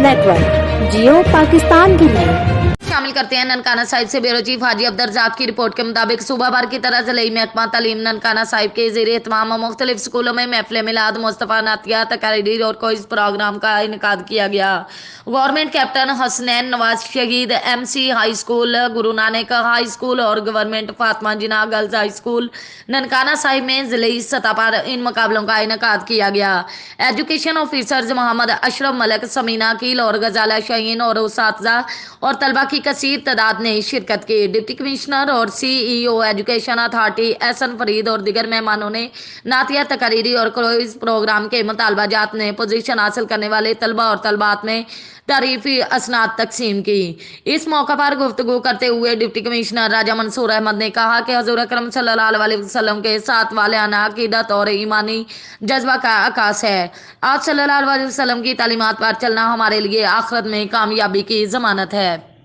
Network जियो पाकिस्तान के लिए। शामिल करते हैं। ननकाना साहिब से ब्यूरो चीफ हाजी अब्दुर्रज़ाक की रिपोर्ट के मुताबिक सुबह भर की तरह ज़िले महकमा तालीम ननकाना साहिब के ज़ेरे एहतमाम मुख्तलिफ स्कूलों में महफिल मिलाद मुस्तफ़ा नातिया तकारीर और क्विज़ प्रोग्राम का इनेकाद किया गया। गवर्नमेंट कैप्टन हसनैन नवाज शहीद MC high school, Guru Nanak high school और government Fatima Jinnah girls high school Nankana Sahib में ज़िले सतह पर इन मुकाबलों का इनेकाद किया गया। एजुकेशन ऑफिसर्स मोहम्मद अशरफ मलक, समीना अकील और गजाला शाहीन और उस्ताज़ा और तलबा की कसीर तादाद ने शिरकत की। डिप्टी कमिश्नर और CEO education authority SN Farid और दिगर मेहमानों ने नातिया तकारीरी और क्विज़ प्रोग्राम के मुतालबाजात में पोजीशन हासिल करने वाले तलबा और तलबात में तारीफी असनाद तकसीम की। इस मौका पर गुफ्तगू करते हुए डिप्टी कमिश्नर राजा मंसूर अहमद ने कहा कि हजूर अकरम सल्लल्लाहु अलैहि वसल्लम के साथ वालियाना अकीदत और ईमानी जज्बा का आकाश है। आप सल्लल्लाहु अलैहि वसल्लम की तालीमात पर चलना हमारे लिए आखिरत में कामयाबी की जमानत है।